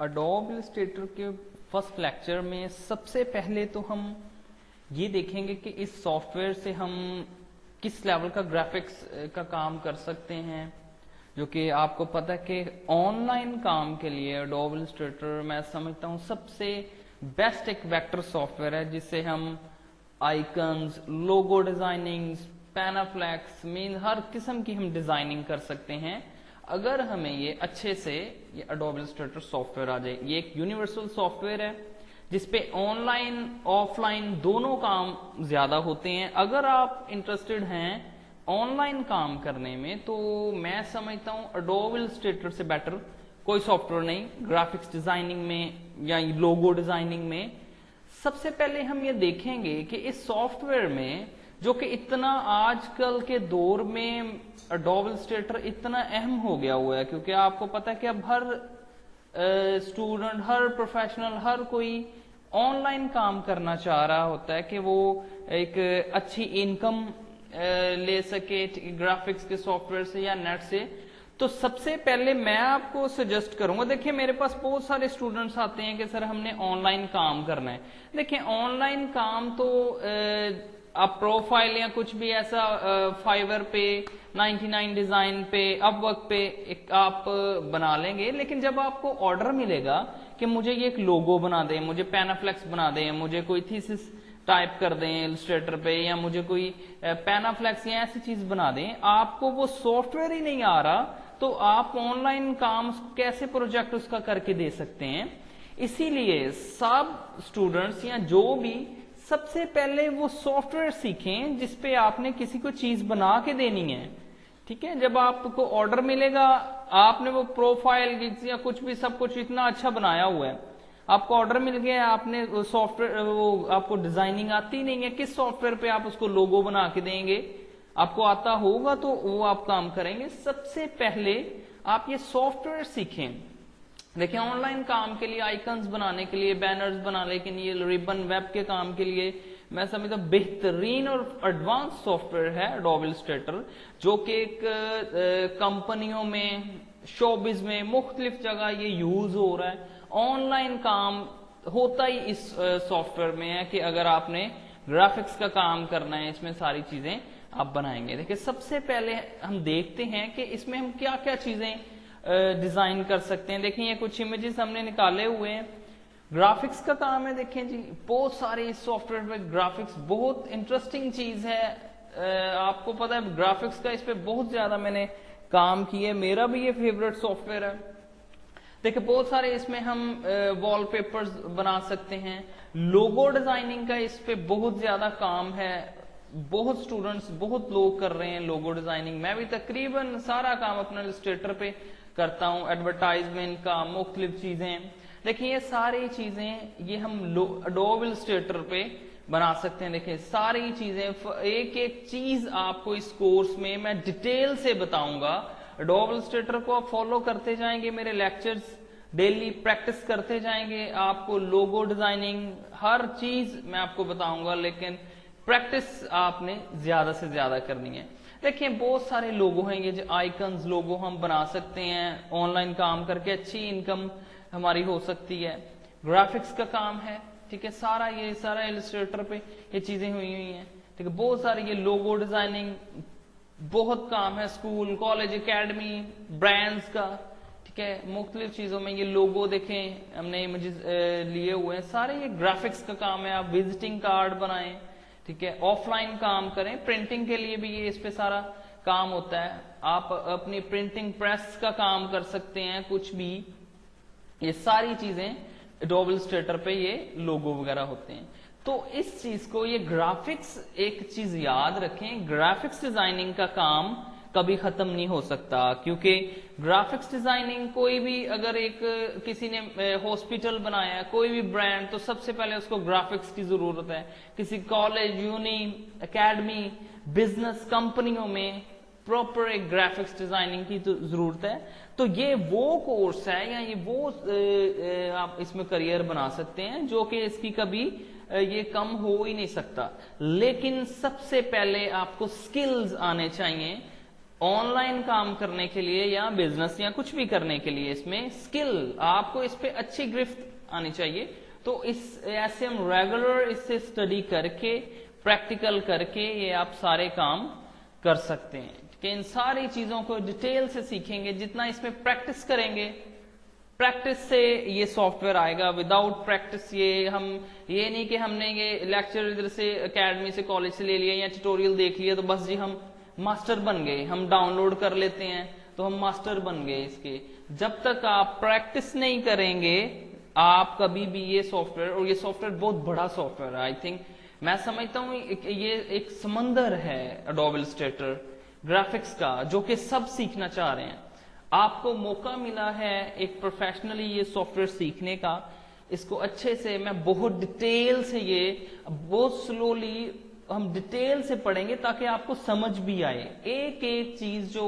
Adobe Illustrator के first lecture में सबसे पहले तो हम ये देखेंगे कि इस सॉफ्टवेयर से हम किस लेवल का ग्राफिक्स का काम कर सकते हैं, जो कि आपको पता है कि ऑनलाइन काम के लिए अडोब इलस्ट्रेटर मैं समझता हूँ सबसे बेस्ट एक वेक्टर सॉफ्टवेयर है, जिससे हम icons, logo designing, Panaflex mean हर किस्म की हम डिजाइनिंग कर सकते हैं अगर हमें ये अच्छे से ये अडोब इलस्ट्रेटर सॉफ्टवेयर आ जाए। ये एक यूनिवर्सल सॉफ्टवेयर है जिसपे ऑनलाइन ऑफलाइन दोनों काम ज्यादा होते हैं। अगर आप इंटरेस्टेड हैं ऑनलाइन काम करने में तो मैं समझता हूं अडोब इलस्ट्रेटर से बेटर कोई सॉफ्टवेयर नहीं ग्राफिक्स डिजाइनिंग में या लोगो डिजाइनिंग में। सबसे पहले हम ये देखेंगे कि इस सॉफ्टवेयर में, जो कि इतना आजकल के दौर में अडोब इलस्ट्रेटर इतना अहम हो गया हुआ है, क्योंकि आपको पता है कि अब हर स्टूडेंट, हर प्रोफेशनल, हर कोई ऑनलाइन काम करना चाह रहा होता है कि वो एक अच्छी इनकम ले सके ग्राफिक्स के सॉफ्टवेयर से या नेट से। तो सबसे पहले मैं आपको सजेस्ट करूंगा, देखिए मेरे पास बहुत सारे स्टूडेंट्स आते हैं कि सर हमने ऑनलाइन काम करना है। देखिए ऑनलाइन काम तो आप प्रोफाइल या कुछ भी ऐसा फाइवर पे, 99 डिजाइन पे, अपवर्क पे एक आप बना लेंगे, लेकिन जब आपको ऑर्डर मिलेगा कि मुझे ये एक लोगो बना दें, मुझे पैनाफ्लेक्स बना दें, मुझे कोई थीसिस टाइप कर दें इलस्ट्रेटर पे, या मुझे कोई पैनाफ्लेक्स या ऐसी चीज बना दें, आपको वो सॉफ्टवेयर ही नहीं आ रहा तो आप ऑनलाइन काम कैसे प्रोजेक्ट उसका करके दे सकते हैं। इसीलिए सब स्टूडेंट्स या जो भी सबसे पहले वो सॉफ्टवेयर सीखें जिसपे आपने किसी को चीज बना के देनी है। ठीक है, जब आपको ऑर्डर मिलेगा, आपने वो प्रोफाइल या कुछ भी सब कुछ इतना अच्छा बनाया हुआ है, आपको ऑर्डर मिल गया, आपने वो सॉफ्टवेयर, वो आपको डिजाइनिंग आती नहीं है, किस सॉफ्टवेयर पे आप उसको लोगो बना के देंगे? आपको आता होगा तो वो आप काम करेंगे। सबसे पहले आप ये सॉफ्टवेयर सीखें। देखिए ऑनलाइन काम के लिए, आइकन्स बनाने के लिए, बैनर्स बनाने के लिए, रिबन वेब के काम के लिए मैं समझता हूं बेहतरीन और एडवांस सॉफ्टवेयर है अडोब इलस्ट्रेटर, जो कि एक कंपनियों में, शोबिज में, मुख्तलिफ जगह ये यूज हो रहा है। ऑनलाइन काम होता ही इस सॉफ्टवेयर में है कि अगर आपने ग्राफिक्स का काम करना है, इसमें सारी चीजें आप बनाएंगे। देखिए सबसे पहले हम देखते हैं कि इसमें हम क्या क्या चीजें डिजाइन कर सकते हैं। देखिए ये कुछ इमेजेस हमने निकाले हुए हैं, ग्राफिक्स का काम है। देखें जी बहुत सारे इस सॉफ्टवेयर में ग्राफिक्स, बहुत इंटरेस्टिंग चीज है। आपको पता है ग्राफिक्स का इस पे बहुत ज्यादा मैंने काम किया है, मेरा भी ये फेवरेट सॉफ्टवेयर है। देखिए बहुत सारे इसमें हम वॉलपेपर्स बना सकते हैं। लोगो डिजाइनिंग का इस पे बहुत ज्यादा काम है, बहुत स्टूडेंट्स, बहुत लोग कर रहे हैं लोगो डिजाइनिंग। मैं भी तकरीबन सारा काम अपना इलस्ट्रेटर पे करता हूं, एडवर्टाइजमेंट का, मुख्तलिफ चीजें। देखिए ये सारी चीजें ये हम अडोब इलस्ट्रेटर पे बना सकते हैं। देखिए सारी चीजें, एक एक चीज आपको इस कोर्स में मैं डिटेल से बताऊंगा। अडोब इलस्ट्रेटर को आप फॉलो करते जाएंगे, मेरे लेक्चर्स डेली प्रैक्टिस करते जाएंगे, आपको लोगो डिजाइनिंग हर चीज मैं आपको बताऊंगा, लेकिन प्रैक्टिस आपने ज्यादा से ज्यादा करनी है। देखिए बहुत सारे लोगो हैं, ये जो आइकन्स लोगो हम बना सकते हैं, ऑनलाइन काम करके अच्छी इनकम हमारी हो सकती है। ग्राफिक्स का काम है, ठीक है, ये सारा इलस्ट्रेटर पे ये चीजें हुई हैं। ठीक है, बहुत सारे ये लोगो डिजाइनिंग बहुत काम है, स्कूल, कॉलेज, एकेडमी, ब्रांड्स का। ठीक है, मुख्तलिफ चीजों में ये लोगो देखें हमने इमेजेस लिए हुए हैं, सारे ये ग्राफिक्स का काम है। आप विजिटिंग कार्ड बनाएं, ठीक है, ऑफलाइन काम करें, प्रिंटिंग के लिए भी ये इस पे सारा काम होता है। आप अपनी प्रिंटिंग प्रेस का काम कर सकते हैं, कुछ भी, ये सारी चीजें अडोब इलस्ट्रेटर पे ये लोगो वगैरह होते हैं। तो इस चीज को, ये ग्राफिक्स, एक चीज याद रखें, ग्राफिक्स डिजाइनिंग का काम कभी खत्म नहीं हो सकता, क्योंकि ग्राफिक्स डिजाइनिंग कोई भी, अगर एक किसी ने हॉस्पिटल बनाया, कोई भी ब्रांड, तो सबसे पहले उसको ग्राफिक्स की जरूरत है। किसी कॉलेज, यूनी, एकेडमी, बिजनेस, कंपनियों में प्रॉपर एक ग्राफिक्स डिजाइनिंग की तो जरूरत है। तो ये वो कोर्स है या ये वो आप इसमें करियर बना सकते हैं, जो कि इसकी कभी ये कम हो ही नहीं सकता। लेकिन सबसे पहले आपको स्किल्स आने चाहिए ऑनलाइन काम करने के लिए या बिजनेस या कुछ भी करने के लिए इसमें स्किल, आपको इस पे अच्छी गिरफ्त आनी चाहिए। तो इस ऐसे हम रेगुलर इससे स्टडी करके, प्रैक्टिकल करके ये आप सारे काम कर सकते हैं कि इन सारी चीजों को डिटेल से सीखेंगे। जितना इसमें प्रैक्टिस करेंगे, प्रैक्टिस से ये सॉफ्टवेयर आएगा। विदाउट प्रैक्टिस ये नहीं कि हमने ये लेक्चर इधर से एकेडमी से, कॉलेज से ले लिया या ट्यूटोरियल देख लिया तो बस जी हम मास्टर बन गए, हम डाउनलोड कर लेते हैं तो हम मास्टर बन गए इसके। जब तक आप प्रैक्टिस नहीं करेंगे आप कभी भी ये सॉफ्टवेयर, और ये सॉफ्टवेयर बहुत बड़ा सॉफ्टवेयर है, आई थिंक मैं समझता हूं ये एक समंदर है एडोब इलस्ट्रेटर ग्राफिक्स का, जो कि सब सीखना चाह रहे हैं। आपको मौका मिला है एक प्रोफेशनली ये सॉफ्टवेयर सीखने का। इसको अच्छे से मैं बहुत डिटेल से, ये बहुत स्लोली हम डिटेल से पढ़ेंगे ताकि आपको समझ भी आए। एक एक चीज जो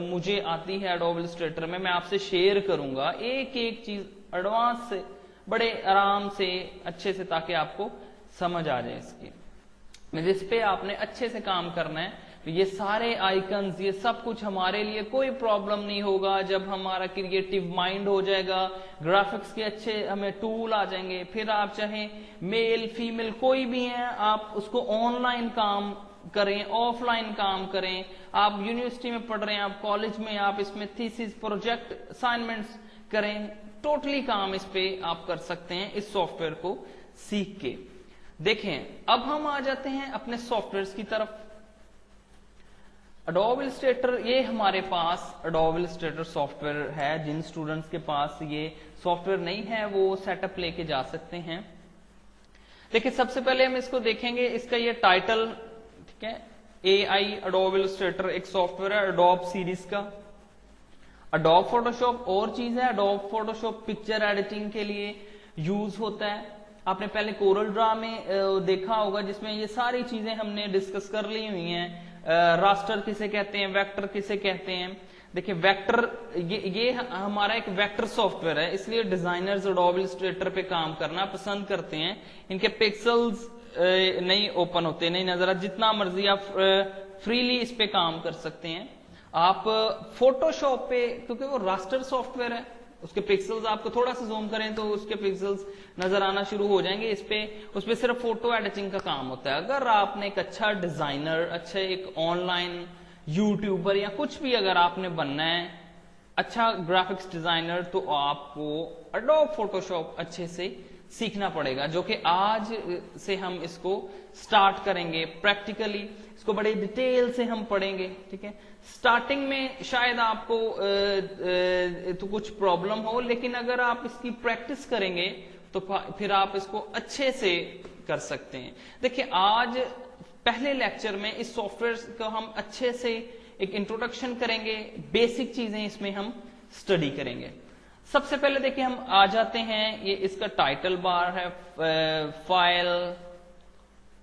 मुझे आती है एडोब इलस्ट्रेटर में मैं आपसे शेयर करूंगा, एक एक चीज एडवांस से, बड़े आराम से, अच्छे से, ताकि आपको समझ आ जाए इसकी। जिस पे आपने अच्छे से काम करना है। तो ये सारे आइकन्स, ये सब कुछ हमारे लिए कोई प्रॉब्लम नहीं होगा जब हमारा क्रिएटिव माइंड हो जाएगा। ग्राफिक्स के अच्छे हमें टूल आ जाएंगे। फिर आप चाहे मेल फीमेल कोई भी हैं, आप उसको ऑनलाइन काम करें, ऑफलाइन काम करें। आप यूनिवर्सिटी में पढ़ रहे हैं, आप कॉलेज में, आप इसमें थीसिस, प्रोजेक्ट, असाइनमेंट्स करें, टोटली काम इस पे आप कर सकते हैं इस सॉफ्टवेयर को सीख के। देखें अब हम आ जाते हैं अपने सॉफ्टवेयर्स की तरफ। एडोब इलस्ट्रेटर, ये हमारे पास एडोब इलस्ट्रेटर सॉफ्टवेयर है। जिन स्टूडेंट्स के पास ये सॉफ्टवेयर नहीं है वो सेटअप लेके जा सकते हैं। देखिए सबसे पहले हम इसको देखेंगे, इसका ये टाइटल, ठीक है, AI एडोब इलस्ट्रेटर एक सॉफ्टवेयर है एडोब सीरीज का। एडोब फोटोशॉप और चीज है, एडोब फोटोशॉप पिक्चर एडिटिंग के लिए यूज होता है। आपने पहले कोरल ड्रा में देखा होगा जिसमें ये सारी चीजें हमने डिस्कस कर ली हुई हैं। रास्टर किसे कहते हैं, वेक्टर किसे कहते हैं। देखिए वेक्टर, ये हमारा एक वेक्टर सॉफ्टवेयर है, इसलिए डिजाइनर्स एडोब इलस्ट्रेटर पे काम करना पसंद करते हैं। इनके पिक्सल्स नहीं ओपन होते, नहीं नजर आते, जितना मर्जी आप फ्रीली इस पे काम कर सकते हैं। आप फोटोशॉप पे, क्योंकि वो रास्टर सॉफ्टवेयर है, उसके पिक्सल्स आपको थोड़ा सा जूम करें तो उसके पिक्सल्स नजर आना शुरू हो जाएंगे। उस पे सिर्फ फोटो एडिटिंग का काम होता है। अगर आपने एक अच्छा डिजाइनर, अच्छा एक ऑनलाइन यूट्यूबर या कुछ भी अगर आपने बनना है, अच्छा ग्राफिक्स डिजाइनर, तो आपको एडोब फोटोशॉप अच्छे से सीखना पड़ेगा, जो कि आज से हम इसको स्टार्ट करेंगे प्रैक्टिकली। इसको बड़े डिटेल से हम पढ़ेंगे, ठीक है। स्टार्टिंग में शायद आपको तो कुछ प्रॉब्लम हो, लेकिन अगर आप इसकी प्रैक्टिस करेंगे तो फिर आप इसको अच्छे से कर सकते हैं। देखिए आज पहले लेक्चर में इस सॉफ्टवेयर को हम अच्छे से एक इंट्रोडक्शन करेंगे, बेसिक चीजें इसमें हम स्टडी करेंगे। सबसे पहले देखिए हम आ जाते हैं, ये इसका टाइटल बार है, file,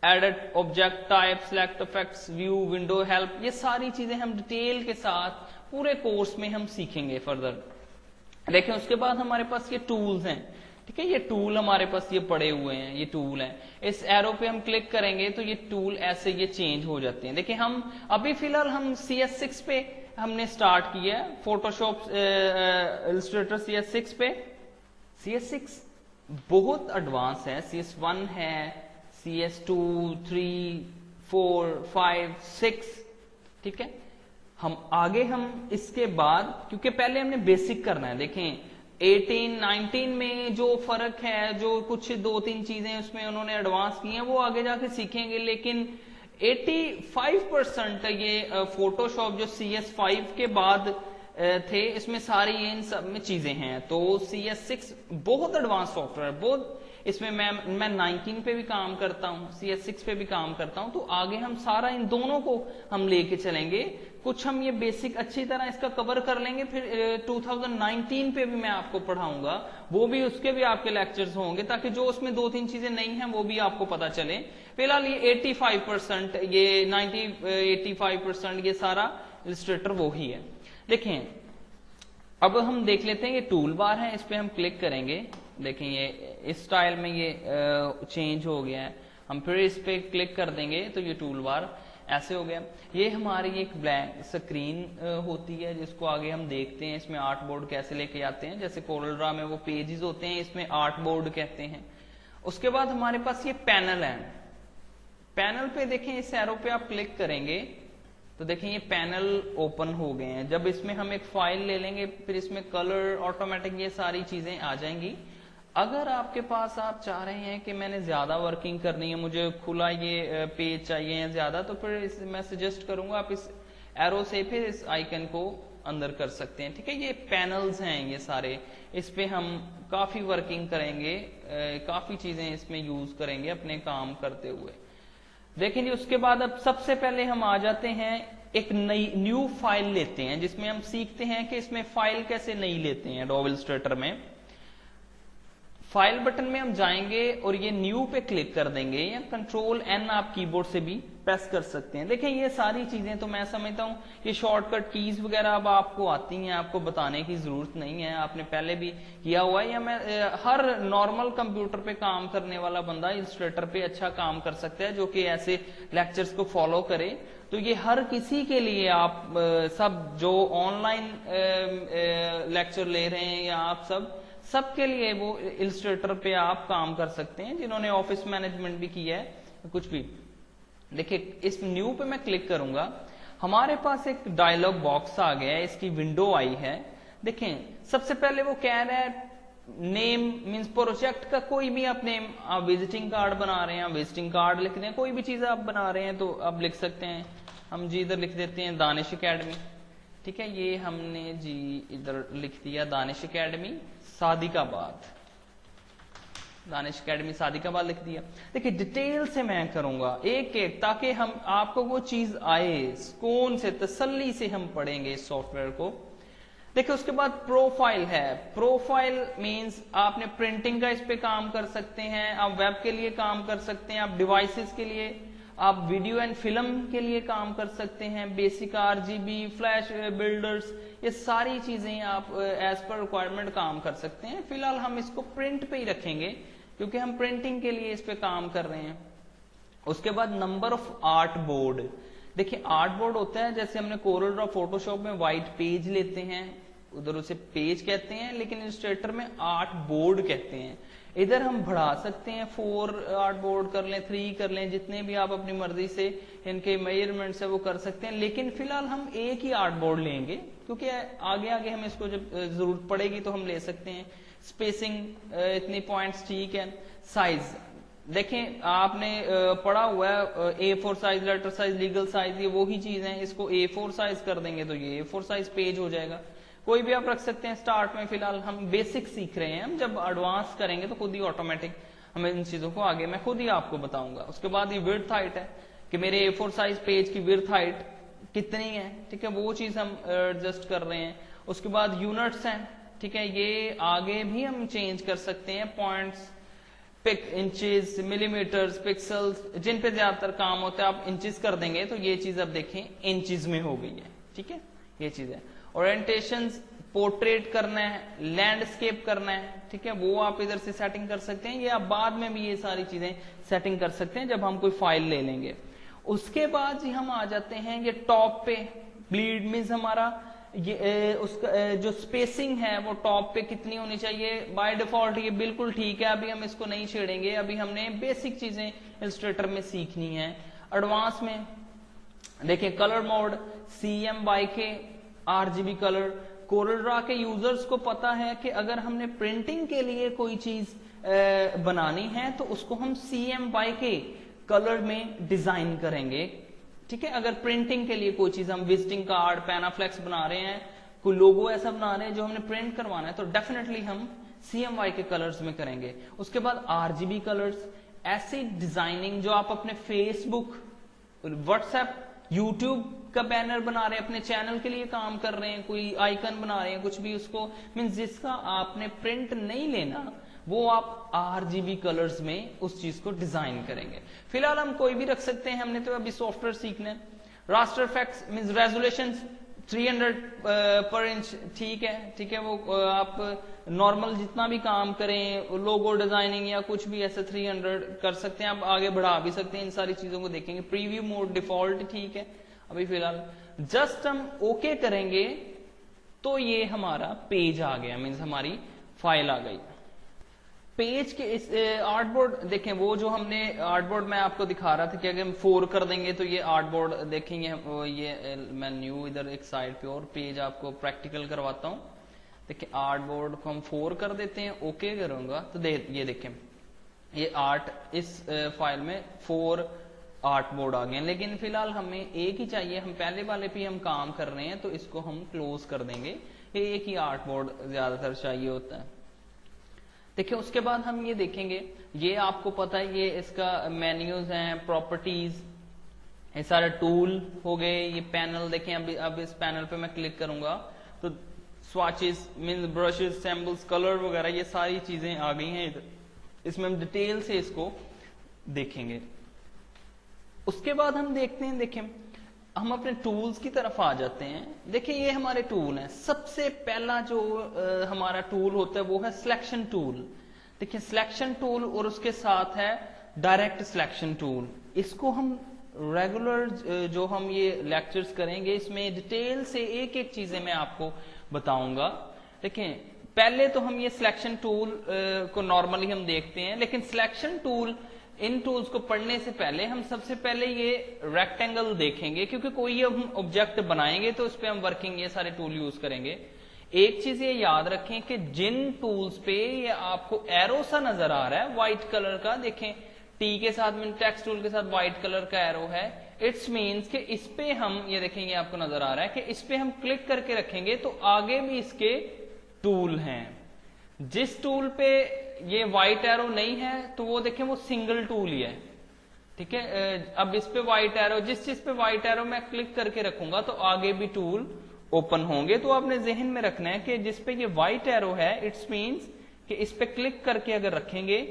edit, object type, select effects, view, window, help, ये सारी चीजें हम डिटेल के साथ पूरे कोर्स में हम सीखेंगे फर्दर। देखिए उसके बाद हमारे पास ये टूल्स हैं, ठीक है। ये टूल हमारे पास ये पड़े हुए हैं, ये टूल हैं। इस एरो पे हम क्लिक करेंगे तो ये टूल ऐसे ये चेंज हो जाते हैं। देखिए हम अभी फिलहाल हम CS6 पे हमने स्टार्ट किया है, फोटोशॉप इलस्ट्रेटर CS6 पे। CS6 बहुत एडवांस है, CS1 है, CS2, 3, 4, 5, 6, ठीक है। हम आगे हम इसके बाद, क्योंकि पहले हमने बेसिक करना है। देखें 18, 19 में जो फर्क है, जो कुछ 2-3 चीजें उसमें उन्होंने एडवांस की हैं, वो आगे जाके सीखेंगे। लेकिन 85% ये फोटोशॉप जो CS5 के बाद थे, इसमें सारी इन सब में चीजें हैं। तो CS6 बहुत एडवांस सॉफ्टवेयर है, बहुत। इसमें मैं 19 पे भी काम करता हूँ, CS6 पे भी काम करता हूँ। तो आगे हम सारा इन दोनों को हम लेके चलेंगे। कुछ हम ये बेसिक अच्छी तरह इसका कवर कर लेंगे, फिर 2019 पे भी मैं आपको पढ़ाऊंगा, वो भी, उसके भी आपके लेक्चर्स होंगे, ताकि जो उसमें 2-3 चीजें नहीं हैं वो भी आपको पता चले। फिलहाल ये 85%, ये 85% ये सारा इलस्ट्रेटर वो ही है। देखें अब हम देख लेते हैं, ये टूल बार है, इस पे हम क्लिक करेंगे। देखें ये इस स्टाइल में ये चेंज हो गया है। हम फिर इस पे क्लिक कर देंगे तो ये टूल बार, ऐसे हो गया। ये हमारी एक ब्लैंक स्क्रीन होती है जिसको आगे हम देखते हैं इसमें आर्ट बोर्ड कैसे लेके आते हैं। जैसे कोरल ड्रा में वो पेजेस होते हैं, इसमें आर्ट बोर्ड कहते हैं। उसके बाद हमारे पास ये पैनल है। पैनल पे देखें, इस एरो पे आप क्लिक करेंगे तो देखें ये पैनल ओपन हो गए हैं। जब इसमें हम एक फाइल ले लेंगे फिर इसमें कलर ऑटोमेटिक ये सारी चीजें आ जाएंगी। अगर आपके पास आप चाह रहे हैं कि मैंने ज्यादा वर्किंग करनी है, मुझे खुला ये पेज चाहिए है ज्यादा, तो फिर मैं सजेस्ट करूंगा आप इस एरो से फिर इस आइकन को अंदर कर सकते हैं। ठीक है, ये पैनल्स हैं ये सारे, इस पे हम काफी वर्किंग करेंगे, काफी चीजें इसमें यूज करेंगे अपने काम करते हुए। देखें जी, उसके बाद अब सबसे पहले हम आ जाते हैं एक नई न्यू फाइल लेते हैं जिसमें हम सीखते हैं कि इसमें फाइल कैसे नई लेते हैं। एडोब इलस्ट्रेटर में फाइल बटन में हम जाएंगे और ये न्यू पे क्लिक कर देंगे या कंट्रोल एन आप कीबोर्ड से भी प्रेस कर सकते हैं। देखें ये सारी चीजें तो मैं समझता हूँ ये शॉर्टकट कीज वगैरह अब आपको आती हैं, आपको बताने की जरूरत नहीं है, आपने पहले भी किया हुआ है। या मैं हर नॉर्मल कंप्यूटर पे काम करने वाला बंदा इलस्ट्रेटर पे अच्छा काम कर सकता है जो कि ऐसे लेक्चर्स को फॉलो करे। तो ये हर किसी के लिए आप सब जो ऑनलाइन लेक्चर ले रहे हैं या आप सबके लिए वो इलस्ट्रेटर पे आप काम कर सकते हैं, जिन्होंने ऑफिस मैनेजमेंट भी किया है कुछ भी। देखिए इस न्यू पे मैं क्लिक करूंगा, हमारे पास एक डायलॉग बॉक्स आ गया है, इसकी विंडो आई है। देखें सबसे पहले वो कह रहा है नेम मींस प्रोजेक्ट का कोई भी आप नेम, आप विजिटिंग कार्ड बना रहे हैं, विजिटिंग कार्ड लिख रहे हैं, कोई भी चीज आप बना रहे हैं तो आप लिख सकते हैं। हम जी इधर लिख देते हैं दानिश एकेडमी। ठीक है, ये हमने जी इधर लिख दिया दानिश एकेडमी सादिकाबाद, दानिश एकेडमी सादिकाबाद लिख दिया। देखिए डिटेल से मैं करूंगा एक एक, ताकि हम आपको वो चीज आए, सुकून से तसल्ली से हम पढ़ेंगे इस सॉफ्टवेयर को। देखिए उसके बाद प्रोफाइल है। प्रोफाइल मींस आपने प्रिंटिंग का इस पे काम कर सकते हैं, आप वेब के लिए काम कर सकते हैं, आप डिवाइसेस के लिए, आप वीडियो एंड फिल्म के लिए काम कर सकते हैं, बेसिक आरजीबी फ्लैश बिल्डर्स, ये सारी चीजें आप एज पर रिक्वायरमेंट काम कर सकते हैं। फिलहाल हम इसको प्रिंट पे ही रखेंगे क्योंकि हम प्रिंटिंग के लिए इस पे काम कर रहे हैं। उसके बाद नंबर ऑफ आर्ट बोर्ड। देखिए आर्ट बोर्ड होता है जैसे हमने कोरल ड्रॉ फोटोशॉप में व्हाइट पेज लेते हैं, उधर उसे पेज कहते हैं, लेकिन इलस्ट्रेटर में आर्ट बोर्ड कहते हैं। इधर हम बढ़ा सकते हैं, 4 आर्ट बोर्ड कर लें, 3 कर लें, जितने भी आप अपनी मर्जी से इनके मेजरमेंट से वो कर सकते हैं। लेकिन फिलहाल हम एक ही आर्ट बोर्ड लेंगे क्योंकि आगे आगे हम इसको जब जरूरत पड़ेगी तो हम ले सकते हैं। स्पेसिंग इतनी पॉइंट्स ठीक है। साइज देखें आपने पढ़ा हुआ है A4 size, letter size, legal size, ये वो ही चीज है। इसको A4 साइज कर देंगे तो ये A4 साइज पेज हो जाएगा। कोई भी आप रख सकते हैं। स्टार्ट में फिलहाल हम बेसिक सीख रहे हैं, हम जब एडवांस करेंगे तो खुद ही ऑटोमेटिक हमें इन चीजों को आगे मैं खुद ही आपको बताऊंगा। उसके बाद ये विड्थ हाइट है कि मेरे A4 साइज पेज की विड्थ हाइट कितनी है, ठीक है, वो चीज हम एडजस्ट कर रहे हैं। उसके बाद यूनिट्स हैं, ठीक है, ये आगे भी हम चेंज कर सकते हैं। Points, pica, inches, millimetres, pixels, जिन पे ज्यादातर काम होता है आप इंचेस कर देंगे तो ये चीज अब देखें इंचेस में हो गई है। ठीक है, ये चीज है। ओरिएंटेशन, पोर्ट्रेट करना है, लैंडस्केप करना है, ठीक है, वो आप इधर से सेटिंग कर सकते हैं। ये आप बाद में भी ये सारी चीजें सेटिंग कर सकते हैं जब हम कोई फाइल ले लेंगे। उसके बाद जी हम आ जाते हैं ये टॉप पे। ब्लीड मीन्स हमारा ये उसका जो स्पेसिंग है वो टॉप पे कितनी होनी चाहिए। बाय डिफॉल्ट ये बिल्कुल ठीक है, अभी हम इसको नहीं छेड़ेंगे, अभी हमने बेसिक चीजें इलस्ट्रेटर में सीखनी है। एडवांस में देखिए colour mode, CMYK, RGB colour. Corel Draw के यूजर्स को पता है कि अगर हमने प्रिंटिंग के लिए कोई चीज बनानी है तो उसको हम CMYK कलर में डिजाइन करेंगे। ठीक है, अगर प्रिंटिंग के लिए कोई चीज हम विजिटिंग कार्ड, पैनाफ्लेक्स बना रहे हैं, कोई लोगो ऐसा बना रहे हैं जो हमने प्रिंट करवाना है तो डेफिनेटली हम CMYK कलर्स में करेंगे। उसके बाद RGB कलर्स, ऐसी डिजाइनिंग जो आप अपने फेसबुक, व्हाट्सएप, यूट्यूब का बैनर बना रहे हैं, अपने चैनल के लिए काम कर रहे हैं, कोई आइकन बना रहे हैं, कुछ भी, उसको मींस जिसका आपने प्रिंट नहीं लेना वो आप RGB कलर्स में उस चीज को डिजाइन करेंगे। फिलहाल हम कोई भी रख सकते हैं, हमने तो अभी सॉफ्टवेयर सीखना है। रास्टर इफेक्ट्स मींस रेजोल्यूशन 300 पर इंच, ठीक है, ठीक है। वो आप नॉर्मल जितना भी काम करें, लोगो डिजाइनिंग या कुछ भी ऐसे 300 कर सकते हैं, आप आगे बढ़ा भी सकते हैं। इन सारी चीजों को देखेंगे। प्रीव्यू मोड डिफॉल्ट, ठीक है। अभी फिलहाल जस्ट हम ओके करेंगे तो ये हमारा पेज आ गया, मीन्स हमारी फाइल आ गई। पेज के इस आर्टबोर्ड देखें, वो जो हमने आर्टबोर्ड में आपको दिखा रहा था कि अगर हम 4 कर देंगे तो ये आर्टबोर्ड देखेंगे। ये मैं न्यू इधर एक साइड पे और पेज आपको प्रैक्टिकल करवाता हूँ। देखिए आर्टबोर्ड को हम 4 कर देते हैं, ओके करूंगा तो ये देखें ये आर्ट इस फाइल में 4 आर्टबोर्ड आ गए। लेकिन फिलहाल हमें एक ही चाहिए, हम पहले वाले पे हम काम कर रहे हैं तो इसको हम क्लोज कर देंगे। ये एक ही आर्टबोर्ड ज्यादातर चाहिए होता है। देखिए उसके बाद हम ये देखेंगे, ये आपको पता है ये इसका मेन्यूज हैं, प्रॉपर्टीज, ये सारे टूल हो गए। ये पैनल देखें, अब इस पैनल पे मैं क्लिक करूंगा तो swatches mean brushes, symbols, colour वगैरह ये सारी चीजें आ गई हैं इधर। इसमें हम डिटेल से इसको देखेंगे। उसके बाद हम देखते हैं, देखें हम अपने टूल्स की तरफ आ जाते हैं। देखिए ये हमारे टूल हैं। सबसे पहला जो हमारा टूल होता है वो है सिलेक्शन टूल। देखिए सिलेक्शन टूल और उसके साथ है डायरेक्ट सिलेक्शन टूल। इसको हम रेगुलर जो हम ये लेक्चर्स करेंगे इसमें डिटेल से एक एक चीजें मैं आपको बताऊंगा। देखिए पहले तो हम ये सिलेक्शन टूल को नॉर्मली हम देखते हैं, लेकिन सिलेक्शन टूल इन टूल्स को पढ़ने से पहले हम सबसे पहले ये रेक्टेंगल देखेंगे, क्योंकि कोई हम ऑब्जेक्ट बनाएंगे तो उस पर हम वर्किंग ये सारे टूल यूज करेंगे। एक चीज ये याद रखें कि जिन टूल्स पे ये आपको एरो सा नजर आ रहा है व्हाइट कलर का, देखें टी के साथ में टेक्स्ट टूल के साथ व्हाइट कलर का एरो है, इट्स मीन्स कि इस पे हम ये देखेंगे, आपको नजर आ रहा है कि इस पे हम क्लिक करके रखेंगे तो आगे भी इसके टूल हैं। जिस टूल पे ये व्हाइट एरो नहीं है तो वो देखें वो सिंगल टूल ही है, ठीक है। अब इस पे व्हाइट एरो, जिस चीज पे व्हाइट एरो मैं क्लिक करके रखूंगा तो आगे भी टूल ओपन होंगे। तो आपने जहन में रखना है कि जिस पे ये व्हाइट एरो है इट्स मीन्स कि इस पे क्लिक करके अगर रखेंगे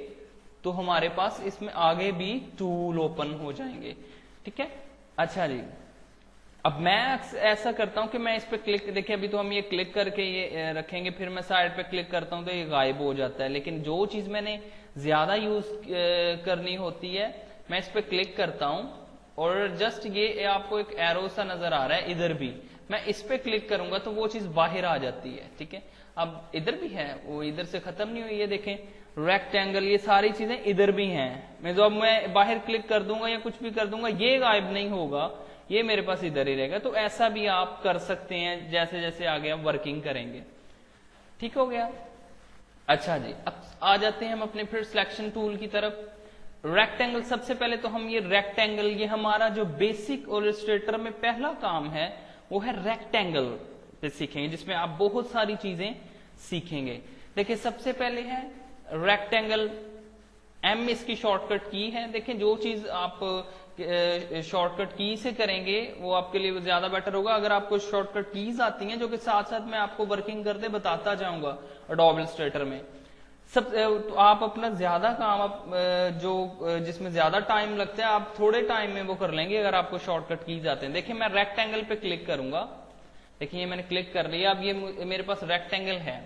तो हमारे पास इसमें आगे भी टूल ओपन हो जाएंगे, ठीक है। अच्छा जी, अब मैं ऐसा करता हूं कि मैं इस पे क्लिक, देखिए अभी तो हम ये क्लिक करके ये रखेंगे, फिर मैं साइड पे क्लिक करता हूं तो ये गायब हो जाता है। लेकिन जो चीज मैंने ज्यादा यूज करनी होती है, मैं इस पे क्लिक करता हूं और जस्ट ये आपको एक एरो सा नजर आ रहा है, इधर भी मैं इस पे क्लिक करूंगा तो वो चीज बाहर आ जाती है, ठीक है। अब इधर भी है, वो इधर से खत्म नहीं हुई है, देखें रेक्टेंगल, ये सारी चीजें इधर भी हैं। मैं जब मैं बाहर क्लिक कर दूंगा या कुछ भी कर दूंगा ये गायब नहीं होगा, ये मेरे पास इधर ही रहेगा। तो ऐसा भी आप कर सकते हैं जैसे जैसे आगे हम वर्किंग करेंगे, ठीक हो गया। अच्छा जी, अब आ जाते हैं हम अपने फिर सिलेक्शन टूल की तरफ। रेक्टेंगल, सबसे पहले तो हम ये रेक्टेंगल, ये हमारा जो बेसिक इलस्ट्रेटर में पहला काम है वो है रेक्टेंगल पे सीखेंगे, जिसमें आप बहुत सारी चीजें सीखेंगे। देखिए सबसे पहले है रेक्टेंगल, एम इसकी शॉर्टकट की है। देखें जो चीज आप शॉर्टकट की से करेंगे वो आपके लिए ज्यादा बेटर होगा। अगर आपको शॉर्टकट कीज आती हैं, जो कि साथ साथ मैं आपको वर्किंग करते बताता जाऊंगा एडोब इलस्ट्रेटर में, सब तो आप अपना ज्यादा काम जो जिसमें ज्यादा टाइम लगता है आप थोड़े टाइम में वो कर लेंगे अगर आपको शॉर्टकट कीज आते हैं। देखिए मैं रेक्टेंगल पे क्लिक करूंगा, देखिए ये मैंने क्लिक कर लिया, अब ये मेरे पास रेक्टेंगल है।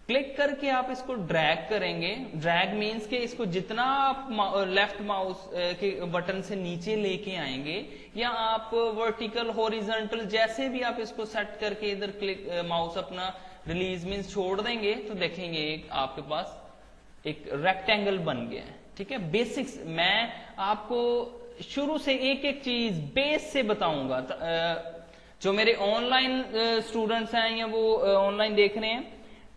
क्लिक करके आप इसको ड्रैग करेंगे। ड्रैग मीन्स के इसको जितना आप लेफ्ट माउस के बटन से नीचे लेके आएंगे या आप वर्टिकल हॉरिजॉन्टल जैसे भी आप इसको सेट करके इधर क्लिक माउस अपना रिलीज मीन्स छोड़ देंगे तो देखेंगे एक आपके पास एक रेक्टेंगल बन गया है, ठीक है। बेसिक्स मैं आपको शुरू से एक एक चीज बेस से बताऊंगा। जो मेरे ऑनलाइन स्टूडेंट्स हैं या वो ऑनलाइन देख रहे हैं,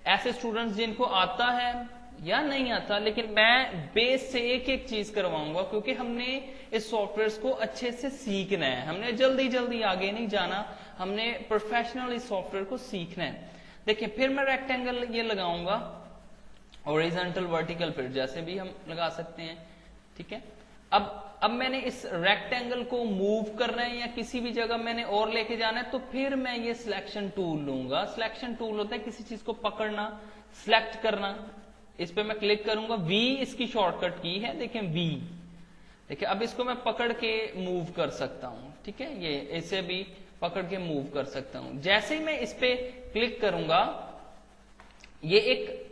ऐसे स्टूडेंट्स जिनको आता है या नहीं आता, लेकिन मैं बेस से एक एक चीज करवाऊंगा, क्योंकि हमने इस सॉफ्टवेयर को अच्छे से सीखना है। हमने जल्दी जल्दी आगे नहीं जाना, हमने प्रोफेशनल इस सॉफ्टवेयर को सीखना है। देखिए फिर मैं रेक्टेंगल ये लगाऊंगा, हॉरिजॉन्टल वर्टिकल फिर जैसे भी हम लगा सकते हैं, ठीक है। अब मैंने इस रेक्टेंगल को मूव करना है या किसी भी जगह मैंने और लेके जाना है, तो फिर मैं ये सिलेक्शन टूल लूंगा। सिलेक्शन टूल होता है किसी चीज को पकड़ना, सिलेक्ट करना। इस पे मैं क्लिक करूंगा, वी इसकी शॉर्टकट की है, देखें वी। देखिए अब इसको मैं पकड़ के मूव कर सकता हूं, ठीक है। ये इसे भी पकड़ के मूव कर सकता हूं। जैसे ही मैं इस पे क्लिक करूंगा, ये एक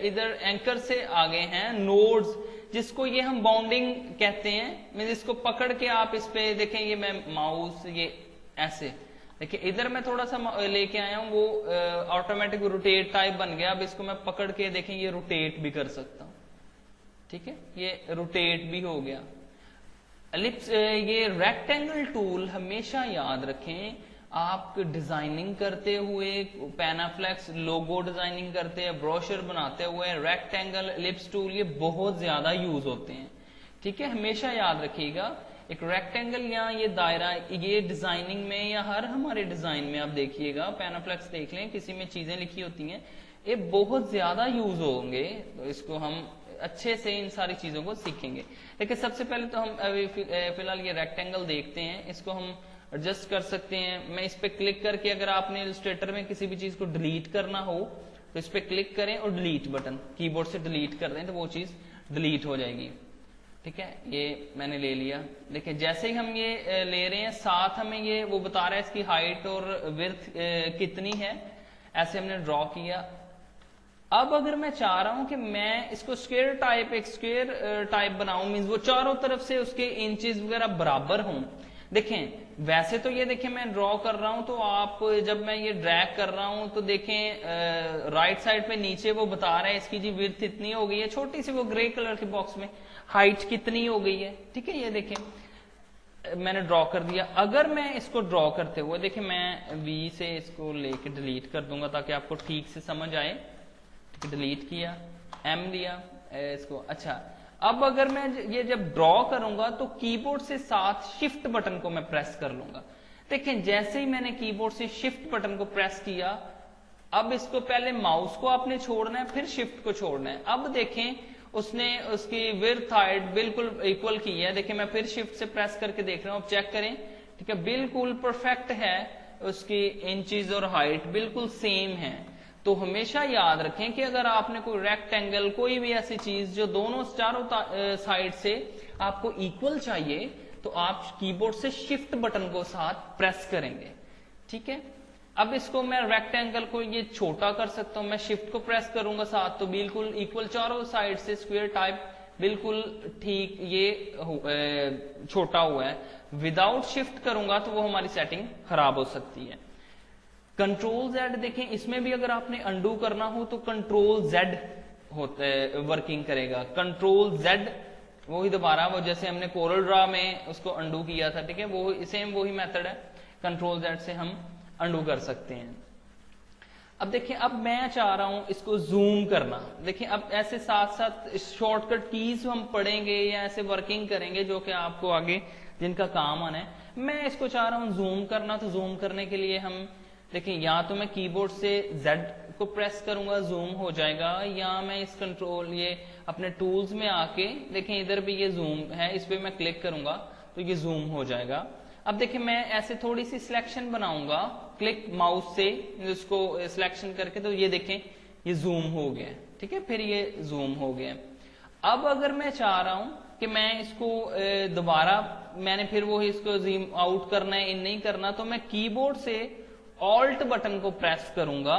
इधर एंकर से आगे हैं नोड्स, जिसको ये हम बाउंडिंग कहते हैं। मैं इसको पकड़ के आप इस पे देखें, ये मैं माउस ये ऐसे देखिए, इधर मैं थोड़ा सा लेके आया हूं, वो ऑटोमेटिक रोटेट टाइप बन गया। अब इसको मैं पकड़ के देखें, ये रोटेट भी कर सकता हूं, ठीक है, ये रोटेट भी हो गया। एलिप्स, ये रेक्टेंगल टूल हमेशा याद रखें, आप डिजाइनिंग करते हुए, पैनाफ्लेक्स लोगो डिजाइनिंग करते हैं, ब्रोशर बनाते हुए, रेक्टेंगल एलिप्स टूल ये बहुत ज्यादा यूज होते हैं, ठीक है, हमेशा याद रखिएगा। एक रेक्टेंगल या ये दायरा, ये डिजाइनिंग में या हर हमारे डिजाइन में आप देखिएगा, पैनाफ्लेक्स देख लें, किसी में चीजें लिखी होती हैं, ये बहुत ज्यादा यूज होंगे। तो इसको हम अच्छे से इन सारी चीजों को सीखेंगे। लेकिन सबसे पहले तो हम अभी फिलहाल ये रेक्टेंगल देखते हैं, इसको हम एडजस्ट कर सकते हैं। मैं इस पे क्लिक करके, अगर आपने इलस्ट्रेटर में किसी भी चीज को डिलीट करना हो तो इस पे क्लिक करें और डिलीट बटन कीबोर्ड से डिलीट कर दें तो वो चीज डिलीट हो जाएगी, ठीक है। ये मैंने ले लिया। देखिए जैसे ही हम ये ले रहे हैं, साथ हमें ये वो बता रहा है इसकी हाइट और विड्थ कितनी है, ऐसे हमने ड्रॉ किया। अब अगर मैं चाह रहा हूं कि मैं इसको स्क्वायर टाइप, एक स्क्वायर टाइप बनाऊं, मींस वो चारों तरफ से उसके इंचेस वगैरह बराबर हों। देखें वैसे तो ये देखें मैं ड्रॉ कर रहा हूं, तो आप जब मैं ये ड्रैग कर रहा हूं तो देखें राइट साइड पे नीचे वो बता रहा है इसकी जी विड्थ इतनी हो गई है, छोटी सी वो ग्रे कलर के बॉक्स में हाइट कितनी हो गई है, ठीक है। ये देखें मैंने ड्रॉ कर दिया। अगर मैं इसको ड्रॉ करते हुए देखें, मैं V से इसको लेके डिलीट कर दूंगा ताकि आपको ठीक से समझ आए। डिलीट किया, M लिया इसको। अच्छा, अब अगर मैं ये जब ड्रॉ करूंगा तो कीबोर्ड से साथ शिफ्ट बटन को मैं प्रेस कर लूंगा। देखें जैसे ही मैंने कीबोर्ड से शिफ्ट बटन को प्रेस किया, अब इसको पहले माउस को आपने छोड़ना है, फिर शिफ्ट को छोड़ना है। अब देखें उसने उसकी विड्थ हाइट बिल्कुल इक्वल की है। देखिए मैं फिर शिफ्ट से प्रेस करके देख रहा हूं, अब चेक करें, ठीक है, बिल्कुल परफेक्ट है, उसकी इंचेस और हाइट बिल्कुल सेम है। तो हमेशा याद रखें कि अगर आपने कोई रेक्टेंगल, कोई भी ऐसी चीज जो दोनों चारों साइड से आपको इक्वल चाहिए, तो आप कीबोर्ड से शिफ्ट बटन को साथ प्रेस करेंगे, ठीक है। अब इसको मैं रेक्टेंगल को ये छोटा कर सकता हूं, मैं शिफ्ट को प्रेस करूंगा साथ, तो बिल्कुल इक्वल चारों साइड से स्क्वायर टाइप बिल्कुल ठीक ये छोटा हुआ है। विदाउट शिफ्ट करूंगा तो वो हमारी सेटिंग खराब हो सकती है। कंट्रोल Z देखें, इसमें भी अगर आपने अंडू करना हो तो कंट्रोल Z होता है, वर्किंग करेगा। कंट्रोल Z वही दोबारा, वो जैसे हमने कोरल ड्रा में उसको अंडू किया था, ठीक है, वो सेम वही मेथड है। कंट्रोल Z से हम अंडू कर सकते हैं। अब देखिए, अब मैं चाह रहा हूं इसको जूम करना। देखिए अब ऐसे साथ साथ शॉर्टकट कीज हम पढ़ेंगे या ऐसे वर्किंग करेंगे जो कि आपको आगे जिनका काम आना है। मैं इसको चाह रहा हूं जूम करना, तो जूम करने के लिए हम देखिए या तो मैं कीबोर्ड से Z को प्रेस करूंगा, जूम हो जाएगा, या मैं इस कंट्रोल ये अपने टूल्स में आके देखें इधर भी ये जूम है, इस पे मैं क्लिक करूंगा तो ये जूम हो जाएगा। अब देखिए मैं ऐसे थोड़ी सी सिलेक्शन बनाऊंगा, क्लिक माउस से इसको सिलेक्शन करके, तो ये देखें ये जूम हो गया, ठीक है, फिर ये जूम हो गया। अब अगर मैं चाह रहा हूं कि मैं इसको दोबारा, मैंने फिर वो इसको जूम आउट करना है, इन नहीं करना, तो मैं कीबोर्ड से ऑल्ट बटन को प्रेस करूंगा।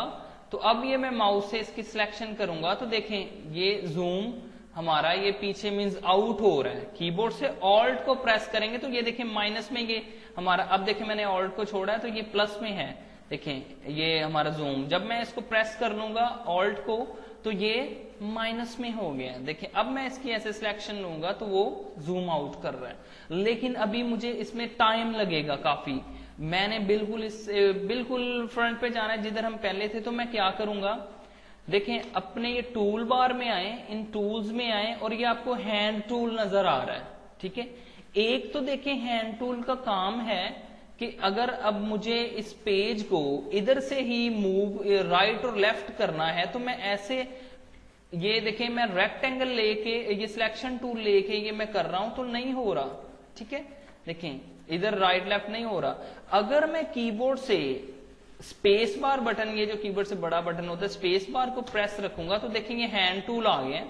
तो अब ये मैं माउस से इसकी सिलेक्शन करूंगा तो देखें ये जूम हमारा ये पीछे मींस आउट हो रहा है। कीबोर्ड से ऑल्ट को प्रेस करेंगे तो ये देखें माइनस में ये हमारा, अब देखें मैंने ऑल्ट को छोड़ा है तो ये प्लस में है। देखें ये हमारा जूम, जब मैं इसको प्रेस कर लूंगा ऑल्ट को तो ये माइनस में हो गया। देखिए अब मैं इसकी ऐसे सिलेक्शन लूंगा तो वो जूम आउट कर रहा है, लेकिन अभी मुझे इसमें टाइम लगेगा काफी। मैंने बिल्कुल फ्रंट पे जाना है जिधर हम पहले थे, तो मैं क्या करूंगा, देखें अपने ये टूल बार में आए, इन टूल्स में आए और ये आपको हैंड टूल नजर आ रहा है, ठीक है। एक तो देखें हैंड टूल का काम है कि अगर अब मुझे इस पेज को इधर से ही मूव राइट और लेफ्ट करना है तो मैं ऐसे, ये देखें मैं रेक्टेंगल लेके ये सिलेक्शन टूल लेके ये मैं कर रहा हूं तो नहीं हो रहा, ठीक है। देखें इधर राइट लेफ्ट नहीं हो रहा। अगर मैं कीबोर्ड से स्पेस बार बटन, ये जो कीबोर्ड से बड़ा बटन होता है, स्पेस बार को प्रेस रखूंगा तो देखेंगे हैंड टूल आ गया।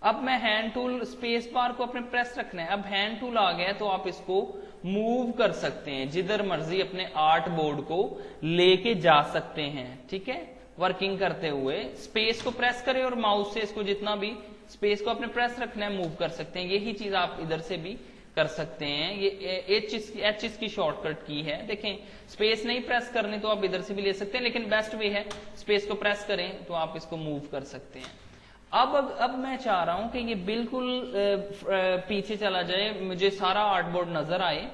अब मैं हैंड टूल स्पेस बार को अपने प्रेस रखना है, अब हैंड टूल आ गया तो आप इसको मूव कर सकते हैं, जिधर मर्जी अपने आर्ट बोर्ड को लेके जा सकते हैं। ठीक है, वर्किंग करते हुए स्पेस को प्रेस करें और माउस से इसको जितना भी स्पेस को अपने प्रेस रखना है मूव कर सकते हैं। यही चीज आप इधर से भी कर सकते हैं। ये एच इसकी शॉर्टकट की है। देखें, स्पेस नहीं प्रेस करनी तो आप इधर से भी ले सकते हैं, लेकिन बेस्ट वे है स्पेस को प्रेस करें तो आप इसको मूव कर सकते हैं। अब मैं चाह रहा हूं कि ये बिल्कुल पीछे चला जाए, मुझे सारा आर्टबोर्ड नजर आए,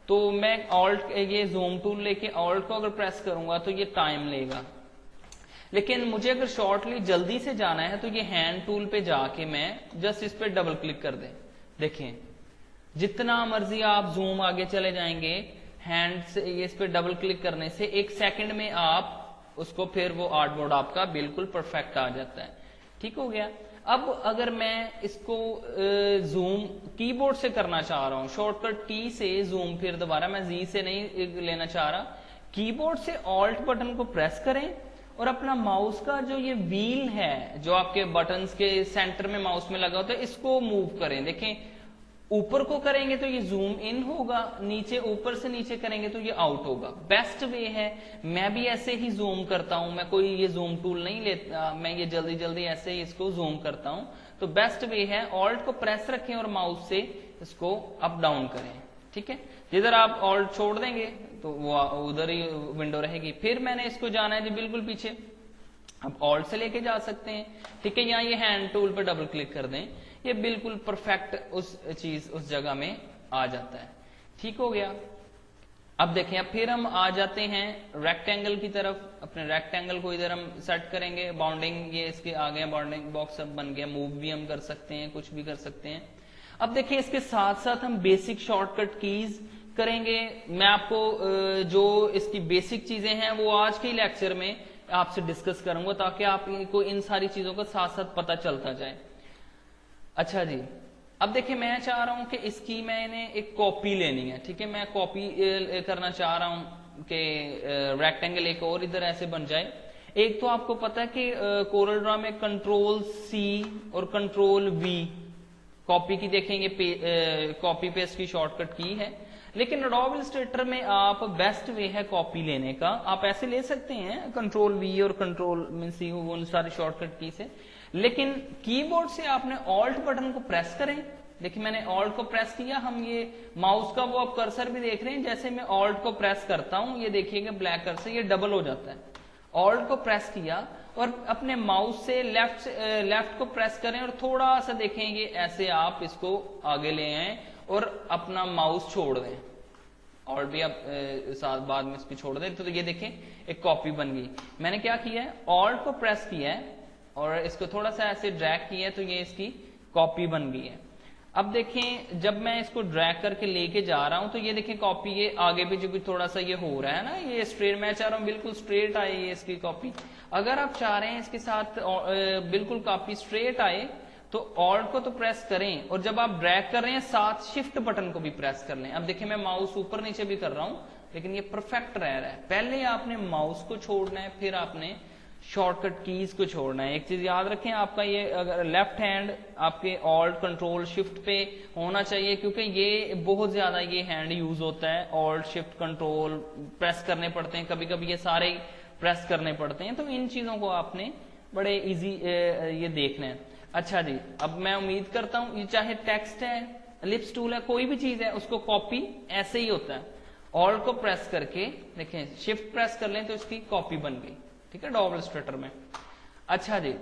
तो मैं ऑल्ट ये जूम टूल लेके ऑल्ट को अगर प्रेस करूंगा तो ये टाइम लेगा। लेकिन मुझे अगर शॉर्टली जल्दी से जाना है तो ये हैंड टूल पे जाके मैं जस्ट इस पे डबल क्लिक कर दें। देखें, जितना मर्जी आप जूम आगे चले जाएंगे, हैंड से ये इस पे डबल क्लिक करने से 1 सेकंड में आप उसको फिर वो आर्टबोर्ड आपका बिल्कुल परफेक्ट आ जाता है। ठीक हो गया। अब अगर मैं इसको जूम कीबोर्ड से करना चाह रहा हूं, शॉर्टकट की से जूम, फिर दोबारा मैं जी से नहीं लेना चाह रहा, कीबोर्ड से ऑल्ट बटन को प्रेस करें और अपना माउस का जो ये व्हील है जो आपके बटन्स के सेंटर में माउस में लगा होता है, इसको मूव करें। देखें, ऊपर को करेंगे तो ये जूम इन होगा, नीचे ऊपर से नीचे करेंगे तो ये आउट होगा। बेस्ट वे है, मैं भी ऐसे ही जूम करता हूं, मैं कोई ये जूम टूल नहीं लेता, मैं ये जल्दी जल्दी ऐसे ही इसको जूम करता हूं। तो बेस्ट वे है ऑल्ट को प्रेस रखें और माउस से इसको अप डाउन करें। ठीक है, जिधर आप ऑल्ट छोड़ देंगे तो वो उधर ही विंडो रहेगी। फिर मैंने इसको जाना है जी बिल्कुल पीछे, अब ऑल्ट से लेके जा सकते हैं। ठीक है, यहाँ ये हैंड टूल पर डबल क्लिक कर दें, ये बिल्कुल परफेक्ट उस जगह में आ जाता है। ठीक हो गया। अब देखें, अब फिर हम आ जाते हैं रेक्टेंगल की तरफ। अपने रेक्टेंगल को इधर हम सेट करेंगे, बाउंडिंग ये इसके आ गए, बाउंडिंग बॉक्स अब बन गया, मूव भी हम कर सकते हैं, कुछ भी कर सकते हैं। अब देखिए, इसके साथ साथ हम बेसिक शॉर्टकट कीज करेंगे। मैं आपको जो इसकी बेसिक चीजें हैं वो आज के लेक्चर में आपसे डिस्कस करूंगा, ताकि आपको इन सारी चीजों का साथ साथ पता चलता जाए। अच्छा जी, अब देखिए, मैं चाह रहा हूं कि इसकी मैंने एक कॉपी लेनी है। ठीक है, मैं कॉपी करना चाह रहा हूं कि रेक्टेंगल एक और इधर ऐसे बन जाए। एक तो आपको पता है कि कोरल ड्रॉ में Ctrl+C और Ctrl+V कॉपी की देखेंगे, कॉपी पेस्ट की शॉर्टकट की है। लेकिन एडोब इलस्ट्रेटर में आप बेस्ट वे है कॉपी लेने का, आप ऐसे ले सकते हैं Ctrl+V और Ctrl+C वो सारी शॉर्टकट की से। लेकिन कीबोर्ड से आपने ऑल्ट बटन को प्रेस करें। देखिए, मैंने ऑल्ट को प्रेस किया, हम ये माउस का वो आप कर्सर भी देख रहे हैं, जैसे मैं ऑल्ट को प्रेस करता हूं ये देखिएगा ब्लैक कर्सर ये डबल हो जाता है। ऑल्ट को प्रेस किया और अपने माउस से लेफ्ट को प्रेस करें और थोड़ा सा देखें ये ऐसे आप इसको आगे ले आए और अपना माउस छोड़ दें। और भी आप साथ बाद में इसको छोड़ दें तो ये देखें एक कॉपी बन गई। मैंने क्या किया है, ऑल्ट को प्रेस किया है और इसको थोड़ा सा ऐसे ड्रैग किया है तो ये इसकी कॉपी बन गई है। अब देखें, जब मैं इसको ड्रैग करके लेके जा रहा हूं तो ये देखें कॉपी ये आगे भी जो थोड़ा सा ये हो रहा है ना, ये स्ट्रेट, मैं चाह रहा हूं बिल्कुल स्ट्रेट आए ये इसकी कॉपी। अगर आप चाह रहे हैं इसके साथ बिल्कुल कॉपी स्ट्रेट आए तो ऑल्ट को तो प्रेस करें और जब आप ड्रैग कर रहे हैं साथ शिफ्ट बटन को भी प्रेस कर लें। अब देखिए, मैं माउस ऊपर नीचे भी कर रहा हूं लेकिन ये परफेक्ट रह रहा है। पहले आपने माउस को छोड़ना है, फिर आपने शॉर्टकट कीज को छोड़ना है। एक चीज याद रखें, आपका ये अगर लेफ्ट हैंड आपके ऑल्ट कंट्रोल शिफ्ट पे होना चाहिए, क्योंकि ये बहुत ज्यादा ये हैंड यूज होता है। ऑल्ट शिफ्ट कंट्रोल प्रेस करने पड़ते हैं, कभी कभी ये सारे प्रेस करने पड़ते हैं, तो इन चीजों को आपने बड़े इजी ये देखना है। अच्छा जी, अब मैं उम्मीद करता हूं ये चाहे टेक्स्ट है, एलिप्स टूल है, कोई भी चीज है, उसको कॉपी ऐसे ही होता है। ऑल्ट को प्रेस करके देखें, शिफ्ट प्रेस कर लें तो इसकी कॉपी बन गई। ठीक है, एडोब इलस्ट्रेटर में। अच्छा जी,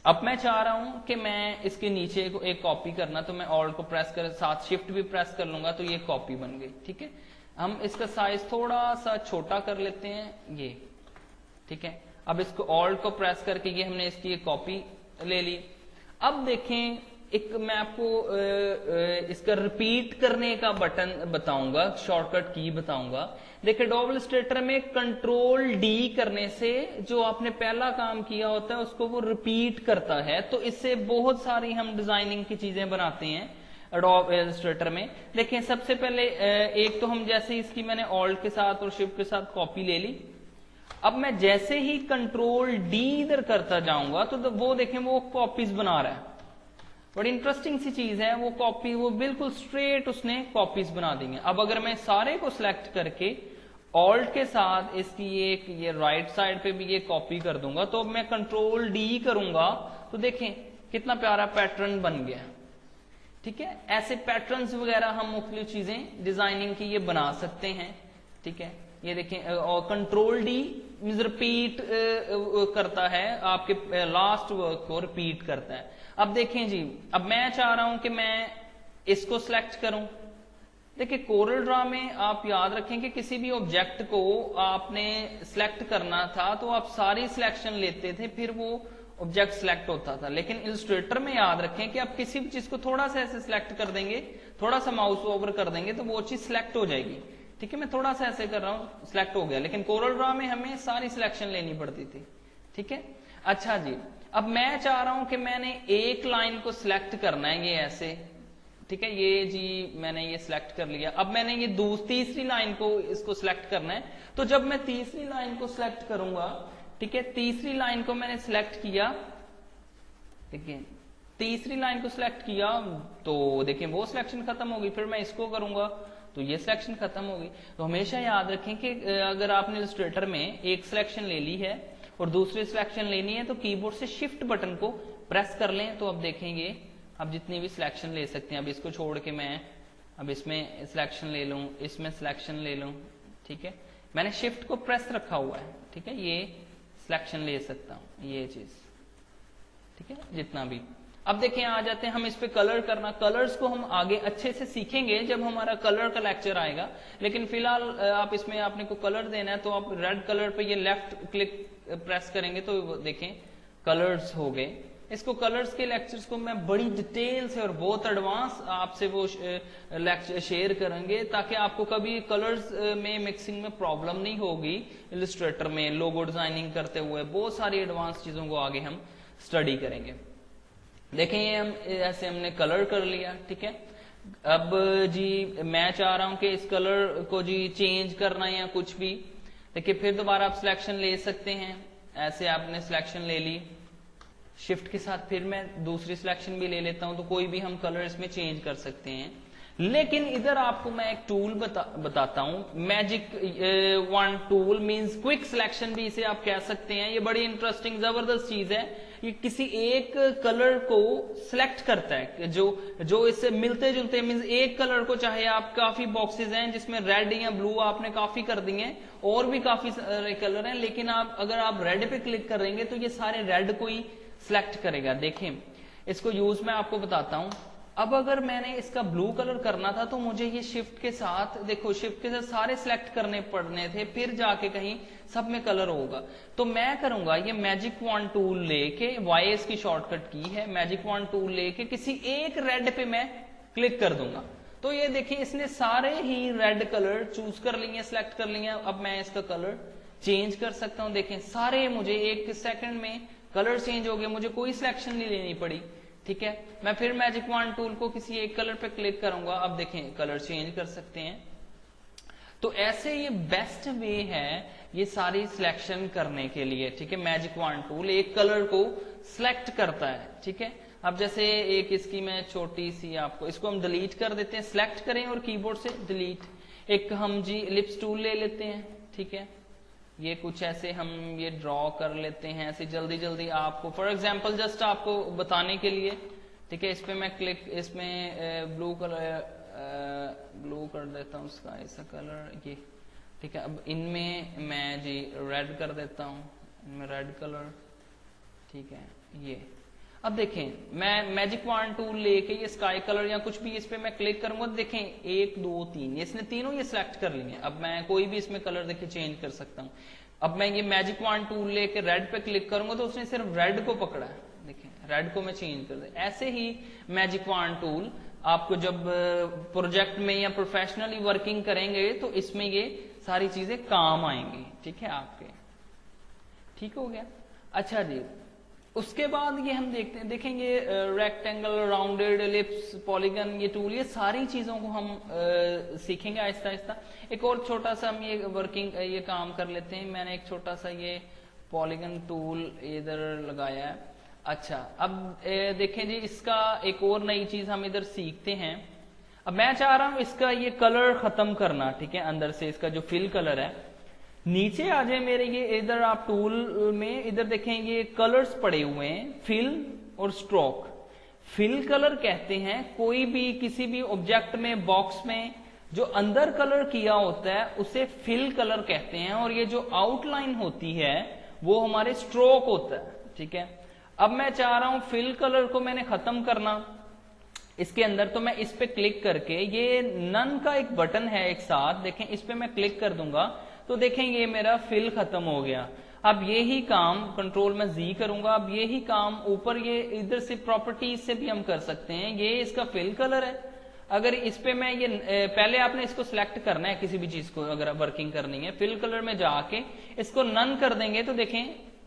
अब मैं चाह रहा हूं कि मैं इसके नीचे को एक कॉपी करना, तो मैं ऑल्ट को प्रेस कर साथ शिफ्ट भी प्रेस कर लूंगा तो ये कॉपी बन गई। ठीक है, हम इसका साइज थोड़ा सा छोटा कर लेते हैं ये। ठीक है, अब इसको ऑल्ट को प्रेस करके ये हमने इसकी एक कॉपी ले ली। अब देखें, एक मैं आपको इसका रिपीट करने का बटन बताऊंगा, शॉर्टकट की बताऊंगा। देखिए, एडोब इलस्ट्रेटर में Ctrl+D करने से जो आपने पहला काम किया होता है उसको वो रिपीट करता है, तो इससे बहुत सारी हम डिजाइनिंग की चीजें बनाते हैं एडोब इलस्ट्रेटर में। देखें, सबसे पहले एक तो हम जैसे इसकी मैंने ऑल्ट के साथ और शिफ्ट के साथ कॉपी ले ली। अब मैं जैसे ही Ctrl+D इधर करता जाऊंगा तो वो देखें वो कॉपीज बना रहा है। बड़ी इंटरेस्टिंग सी चीज है। वो कॉपी वो बिल्कुल स्ट्रेट उसने कॉपीज बना दी हैं। अब अगर मैं सारे को सिलेक्ट करके ऑल्ट के साथ इसकी ये राइट साइड पे भी ये कॉपी कर दूंगा, तो मैं कंट्रोल डी करूंगा तो देखें कितना प्यारा पैटर्न बन गया। ठीक है, ऐसे पैटर्न्स वगैरह हम मुख्तलिफ चीजें डिजाइनिंग की ये बना सकते हैं। ठीक है, ये देखें, और कंट्रोल डी मींस रिपीट करता है, आपके लास्ट वर्क को रिपीट करता है। अब देखें जी, अब मैं चाह रहा हूं कि मैं इसको सिलेक्ट करूं। देखिए कोरल ड्रा में आप याद रखें कि किसी भी ऑब्जेक्ट को आपने सिलेक्ट करना था तो आप सारी सिलेक्शन लेते थे, फिर वो ऑब्जेक्ट सिलेक्ट होता था। लेकिन इलस्ट्रेटर में याद रखें कि आप किसी भी चीज को थोड़ा सा ऐसे सिलेक्ट कर देंगे, थोड़ा सा माउस ओवर कर देंगे तो वो चीज सिलेक्ट हो जाएगी। ठीक है, मैं थोड़ा सा ऐसे कर रहा हूं, सिलेक्ट हो गया। लेकिन कोरल ड्रा में हमें सारी सिलेक्शन लेनी पड़ती थी। ठीक है, अच्छा जी, अब मैं चाह रहा हूं कि मैंने एक लाइन को सिलेक्ट करना है, ये ऐसे। ठीक है, ये जी मैंने ये सिलेक्ट कर लिया। अब मैंने ये तीसरी लाइन को इसको सिलेक्ट करना है। तो जब मैं तीसरी लाइन को सिलेक्ट करूंगा, ठीक है, तीसरी लाइन को मैंने सिलेक्ट किया, देखिए तीसरी लाइन को सिलेक्ट किया तो देखिए वो सिलेक्शन खत्म होगी। फिर मैं इसको करूंगा तो ये सिलेक्शन खत्म होगी। तो हमेशा याद रखें कि अगर आपने इलस्ट्रेटर में एक सिलेक्शन ले ली है और दूसरी सिलेक्शन लेनी है तो कीबोर्ड से शिफ्ट बटन को प्रेस कर लें। तो अब देखेंगे अब जितनी भी सिलेक्शन ले सकते हैं। अब इसको छोड़ के मैं अब इसमें सिलेक्शन ले लूं, इसमें सिलेक्शन ले लूं। ठीक है, मैंने शिफ्ट को प्रेस रखा हुआ है। ठीक है, ये सिलेक्शन ले सकता हूं, ये चीज। ठीक है, जितना भी। अब देखें आ जाते हैं हम इस पे कलर करना। कलर्स को हम आगे अच्छे से सीखेंगे जब हमारा कलर का लेक्चर आएगा। लेकिन फिलहाल आप इसमें आपने को कलर देना है तो आप रेड कलर पे ये लेफ्ट क्लिक प्रेस करेंगे तो देखें कलर्स हो गए। इसको कलर्स के लेक्चर्स को मैं बड़ी डिटेल से और बहुत एडवांस आपसे वो लेक्चर शेयर करेंगे ताकि आपको कभी कलर्स में मिक्सिंग में प्रॉब्लम नहीं होगी। इलस्ट्रेटर में लोगो डिजाइनिंग करते हुए बहुत सारी एडवांस चीजों को आगे हम स्टडी करेंगे। देखें ये हम ऐसे हमने कलर कर लिया। ठीक है, अब जी मैं चाह रहा हूं कि इस कलर को जी चेंज करना या कुछ भी। देखिए फिर दोबारा आप सिलेक्शन ले सकते हैं। ऐसे आपने सिलेक्शन ले ली, शिफ्ट के साथ फिर मैं दूसरी सिलेक्शन भी ले लेता हूं तो कोई भी हम कलर इसमें चेंज कर सकते हैं। लेकिन इधर आपको मैं एक टूल बताता हूं, magic one tool means quick selection भी इसे आप कह सकते हैं। ये बड़ी इंटरेस्टिंग जबरदस्त चीज है। ये किसी एक कलर को सिलेक्ट करता है जो इससे मिलते जुलते मींस एक कलर को, चाहे आप काफी बॉक्सेस हैं जिसमें रेड या ब्लू आपने काफी कर दिए और भी काफी सारे कलर हैं, लेकिन अगर आप रेड पे क्लिक करेंगे तो ये सारे रेड को ही सिलेक्ट करेगा। देखें इसको यूज मैं आपको बताता हूं। अब अगर मैंने इसका ब्लू कलर करना था तो मुझे ये शिफ्ट के साथ, देखो शिफ्ट के साथ सारे सिलेक्ट करने पड़ने थे, फिर जाके कहीं सब में कलर होगा। तो मैं करूंगा ये मैजिक वॉन्ड टूल लेके, वाईएस की शॉर्टकट की है, मैजिक वॉन्ड टूल लेके किसी एक रेड पे मैं क्लिक कर दूंगा। तो ये देखिए इसने सारे ही रेड कलर चूज कर लिए, सिलेक्ट कर लिए। अब मैं इसका कलर चेंज कर सकता हूं। देखें सारे मुझे एक सेकंड में कलर चेंज हो गए, मुझे कोई सिलेक्शन नहीं लेनी पड़ी। ठीक है, मैं फिर मैजिक वॉन्ड टूल को किसी एक कलर पे क्लिक करूंगा। अब देखें कलर चेंज कर सकते हैं। तो ऐसे ये बेस्ट वे है ये सारी सिलेक्शन करने के लिए। ठीक है, मैजिक वॉन्ड टूल एक कलर को सिलेक्ट करता है। ठीक है, अब जैसे एक इसकी मैं छोटी सी आपको, इसको हम डिलीट कर देते हैं, सिलेक्ट करें और कीबोर्ड से डिलीट। एक हम जी एलिप्स टूल ले लेते हैं। ठीक है, ये कुछ ऐसे हम ये ड्रॉ कर लेते हैं ऐसे जल्दी जल्दी आपको, फॉर एग्जांपल जस्ट आपको बताने के लिए। ठीक है, इस पे मैं क्लिक, इसमें ब्लू कर देता हूँ उसका ऐसा कलर ये। ठीक है, अब इनमें मैं जी रेड कर देता हूँ, इनमें रेड कलर। ठीक है, ये अब देखें मैं मैजिक वॉन्ड टूल लेके ये स्काई कलर या कुछ भी इस पे मैं क्लिक करूंगा तो देखें 1 2 3 इसने तीनों ये सिलेक्ट कर लिए। अब मैं कोई भी इसमें कलर देखिए चेंज कर सकता हूं। अब मैं ये मैजिक वॉन्ड टूल लेके रेड पे क्लिक करूंगा तो उसने सिर्फ रेड को पकड़ा है। देखें रेड को मैं चेंज कर दे। ऐसे ही मैजिक वॉन्ड टूल आपको जब प्रोजेक्ट में या प्रोफेशनली वर्किंग करेंगे तो इसमें ये सारी चीजें काम आएंगी। ठीक है आपके, ठीक हो गया। अच्छा जी, उसके बाद ये हम देखते हैं, देखेंगे रेक्टेंगल, राउंडेड, एलिप्स, पॉलीगन, ये टूल, ये सारी चीजों को हम सीखेंगे आहिस्ता आहिस्ता। एक और छोटा सा हम ये वर्किंग ये काम कर लेते हैं। मैंने एक छोटा सा ये पॉलीगन टूल इधर लगाया है। अच्छा, अब देखें जी, इसका एक और नई चीज हम इधर सीखते हैं। अब मैं चाह रहा हूं इसका ये कलर खत्म करना, ठीक है, अंदर से इसका जो फिल कलर है। नीचे आ जाए मेरे, ये इधर आप टूल में इधर देखेंगे कलर्स पड़े हुए हैं, फिल और स्ट्रोक। फिल कलर कहते हैं कोई भी किसी भी ऑब्जेक्ट में, बॉक्स में जो अंदर कलर किया होता है उसे फिल कलर कहते हैं, और ये जो आउटलाइन होती है वो हमारे स्ट्रोक होता है, ठीक है। अब मैं चाह रहा हूं फिल कलर को मैंने खत्म करना इसके अंदर, तो मैं इस पे क्लिक करके, ये नन का एक बटन है एक साथ, देखें इस पे मैं क्लिक कर दूंगा तो देखेंगे ये मेरा फिल खत्म हो गया। अब यही काम कंट्रोल में जी करूंगा, अब यही काम ऊपर ये इधर से प्रॉपर्टीज से भी हम कर सकते हैं। ये इसका फिल कलर है। अगर इस पे मैं ये पहले आपने इसको सिलेक्ट करना है किसी भी चीज को, अगर वर्किंग करनी है, फिल कलर में जाके इसको नन कर देंगे तो देखें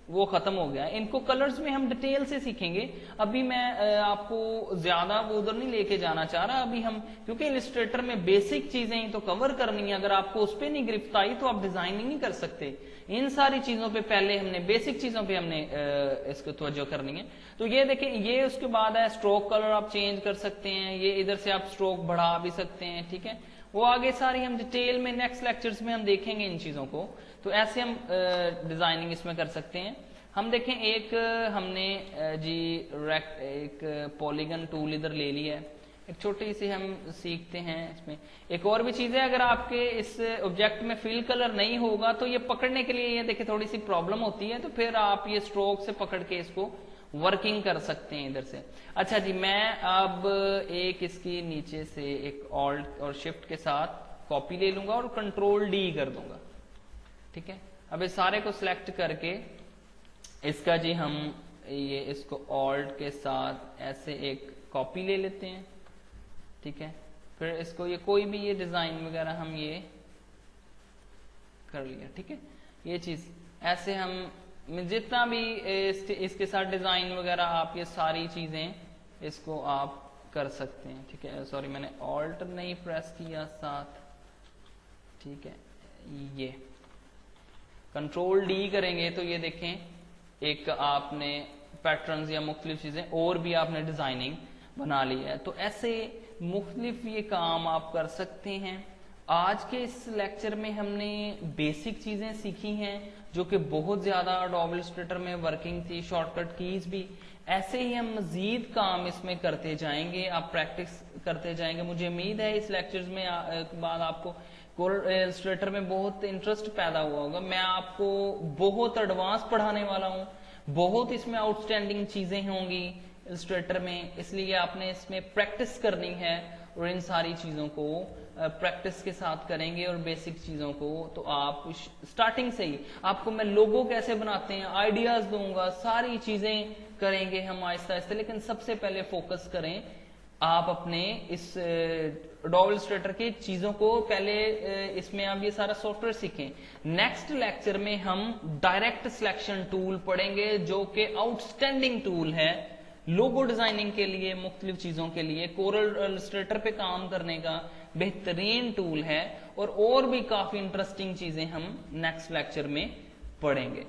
वो खत्म हो गया। इनको कलर्स में हम डिटेल से सीखेंगे, अभी मैं आपको ज्यादा वो उधर नहीं लेके जाना चाह रहा। अभी हम, क्योंकि इलस्ट्रेटर में बेसिक चीजें तो कवर करनी है, अगर आपको उस पर नहीं गिरफ्त आई तो आप डिजाइनिंग नहीं कर सकते। इन सारी चीजों पे पहले हमने, बेसिक चीजों पे हमने इसको तवज्जो करनी है। तो ये देखें, ये उसके बाद है स्ट्रोक कलर आप चेंज कर सकते हैं, ये इधर से आप स्ट्रोक बढ़ा भी सकते हैं, ठीक है। वो आगे सारी हम डिटेल में नेक्स्ट लेक्चर्स में हम देखेंगे इन चीजों को। तो ऐसे हम डिजाइनिंग इसमें कर सकते हैं। हम देखें, एक हमने जी एक पॉलीगन टूल इधर ले लिया है, एक छोटी सी हम सीखते हैं इसमें। एक और भी चीज है, अगर आपके इस ऑब्जेक्ट में फिल कलर नहीं होगा तो ये पकड़ने के लिए, ये देखिए थोड़ी सी प्रॉब्लम होती है, तो फिर आप ये स्ट्रोक से पकड़ के इसको वर्किंग कर सकते हैं इधर से। अच्छा जी, मैं अब एक इसकी नीचे से एक ऑल्ट और शिफ्ट के साथ कॉपी ले लूंगा और कंट्रोल डी कर दूंगा, ठीक है। अब इस सारे को सिलेक्ट करके इसका जी हम ये इसको ऑल्ट के साथ ऐसे एक कॉपी ले लेते हैं, ठीक है। फिर इसको ये कोई भी ये डिजाइन वगैरह हम ये कर लिया, ठीक है। ये चीज ऐसे हम जितना भी इसके साथ डिजाइन वगैरह आप ये सारी चीजें इसको आप कर सकते हैं, ठीक है। सॉरी, मैंने ऑल्ट नहीं प्रेस किया साथ, ठीक है। ये कंट्रोल डी करेंगे तो ये देखें एक आपने पैटर्न्स या मुख्तलिफ चीजें और भी आपने डिजाइनिंग बना ली है। तो ऐसे मुख्तलिफ ये काम आप कर सकते हैं। आज के इस लेक्चर में हमने बेसिक चीजें सीखी हैं जो कि बहुत ज्यादा एडोब इलस्ट्रेटर में वर्किंग थी, शॉर्टकट कीज भी। ऐसे ही हम मजीद काम इसमें करते जाएंगे, आप प्रैक्टिस करते जाएंगे। मुझे उम्मीद है इस लेक्चर्स में बाद आपको कोरल इलस्ट्रेटर में बहुत इंटरेस्ट पैदा हुआ होगा। मैं आपको बहुत एडवांस पढ़ाने वाला हूँ, बहुत इसमें आउटस्टैंडिंग चीजें होंगी इलस्ट्रेटर में, इसलिए आपने इसमें प्रैक्टिस करनी है और इन सारी चीजों को प्रैक्टिस के साथ करेंगे और बेसिक चीजों को तो आप स्टार्टिंग से ही, आपको मैं लोगो कैसे बनाते हैं आइडियाज दूंगा, सारी चीजें करेंगे हम आहिस्ता आहिस्ता। लेकिन सबसे पहले फोकस करें आप अपने इस एडोब इलस्ट्रेटर की चीजों को, पहले इसमें आप ये सारा सॉफ्टवेयर सीखें। नेक्स्ट लेक्चर में हम डायरेक्ट सिलेक्शन टूल पढ़ेंगे जो कि आउटस्टैंडिंग टूल है लोगो डिजाइनिंग के लिए, मुख्तलिफ चीजों के लिए। कोरल इलस्ट्रेटर पे काम करने का बेहतरीन टूल है और भी काफी इंटरेस्टिंग चीजें हम नेक्स्ट लेक्चर में पढ़ेंगे।